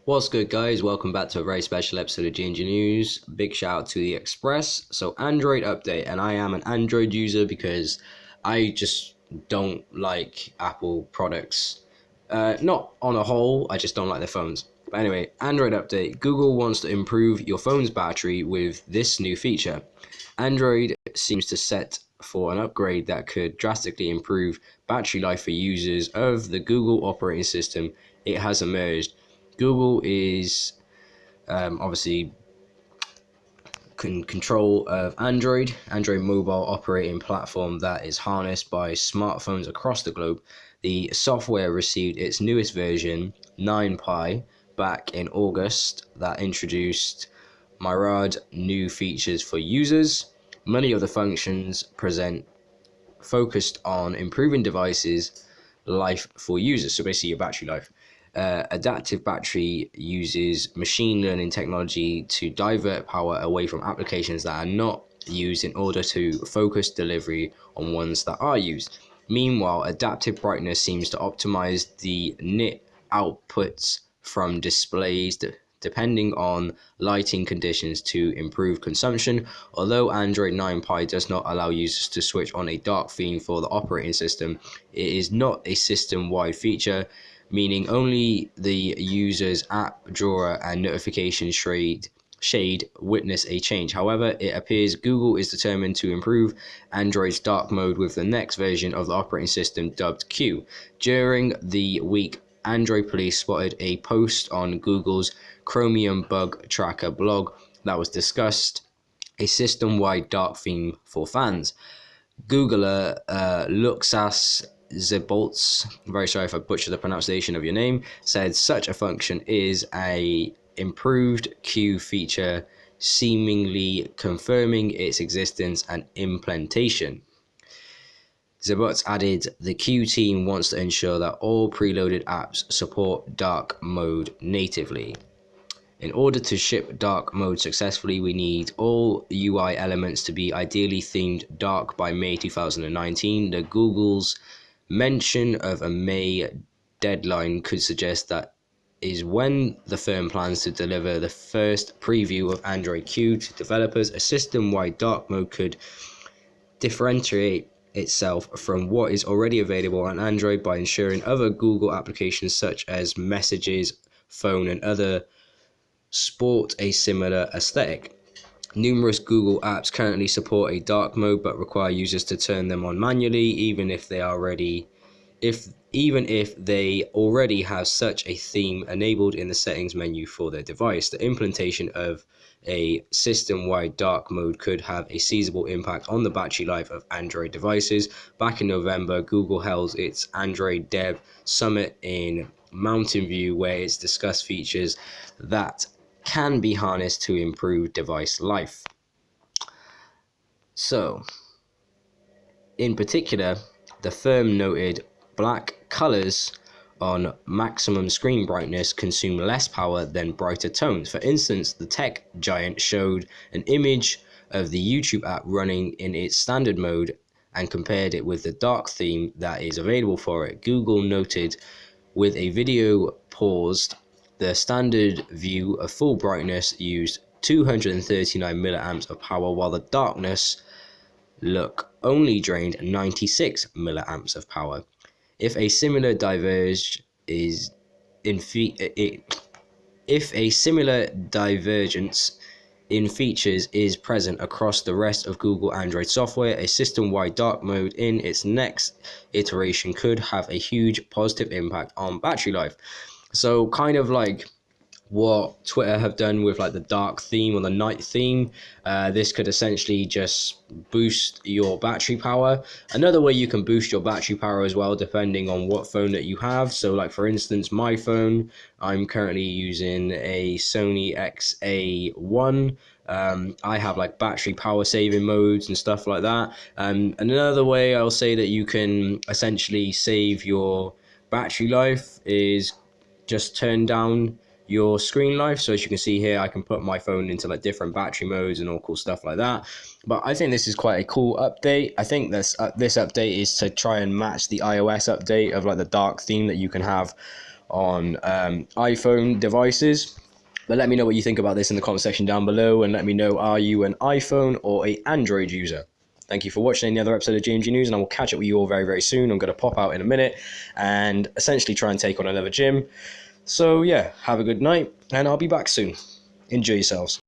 What's good, guys? Welcome back to a very special episode of Ginger News. Big shout out to the Express. So, Android update, and I am an Android user because I just don't like Apple products. Not on a whole, I just don't like their phones. But anyway, Android update. Google wants to improve your phone's battery with this new feature. Android seems to set for an upgrade that could drastically improve battery life for users of the Google operating system. It has emerged. Google is obviously in control of Android mobile operating platform that is harnessed by smartphones across the globe. The software received its newest version, 9Pi, back in August that introduced myriad new features for users. Many of the functions present focused on improving devices life for users, so basically your battery life. Adaptive battery uses machine learning technology to divert power away from applications that are not used in order to focus delivery on ones that are used. Meanwhile, adaptive brightness seems to optimize the nit outputs from displays depending on lighting conditions to improve consumption. Although Android 9Pi does not allow users to switch on a dark theme for the operating system, it is not a system-wide feature, meaning only the user's app drawer and notification shade witness a change. However, it appears Google is determined to improve Android's dark mode with the next version of the operating system dubbed Q. During the week, Android police spotted a post on Google's Chromium Bug Tracker blog that was discussed a system-wide dark theme for fans. Googler Luxas Zebolts, very sorry if I butchered the pronunciation of your name, said such a function is a improved Q feature, seemingly confirming its existence and implementation. Zebots added, the Q team wants to ensure that all preloaded apps support dark mode natively. In order to ship dark mode successfully, we need all UI elements to be ideally themed dark by May 2019. The Google's mention of a May deadline could suggest that is when the firm plans to deliver the first preview of Android Q to developers. A system-wide dark mode could differentiate itself from what is already available on Android by ensuring other Google applications such as Messages, Phone, and other sport a similar aesthetic. Numerous Google apps currently support a dark mode but require users to turn them on manually, even if they already have such a theme enabled in the settings menu for their device. The implementation of a system-wide dark mode could have a sizable impact on the battery life of Android devices. Back in November, Google held its Android Dev Summit in Mountain View, where it's discussed features that can be harnessed to improve device life. So, in particular, the firm noted black colors on maximum screen brightness consume less power than brighter tones. For instance, the tech giant showed an image of the YouTube app running in its standard mode and compared it with the dark theme that is available for it. Google noted, with a video paused, the standard view of full brightness used 239 milliamps of power, while the darkness look only drained 96 milliamps of power. If a similar divergence in features is present across the rest of Google Android software, a system-wide dark mode in its next iteration could have a huge positive impact on battery life. So kind of like what Twitter have done with like the dark theme or the night theme, this could essentially just boost your battery power. Another way you can boost your battery power as well, depending on what phone that you have. So like for instance, my phone, I'm currently using a Sony XA1. I have like battery power saving modes and stuff like that. And another way I'll say that you can essentially save your battery life is just turn down your screen life. So as you can see here, I can put my phone into like different battery modes and all cool stuff like that. But I think this is quite a cool update. I think this update is to try and match the iOS update of like the dark theme that you can have on iPhone devices. But let me know what you think about this in the comment section down below, and let me know, are you an iPhone or a Android user? Thank you for watching another episode of GMG News, and I will catch up with you all very, very soon. I'm going to pop out in a minute and essentially try and take on another gym. So yeah, have a good night, and I'll be back soon. Enjoy yourselves.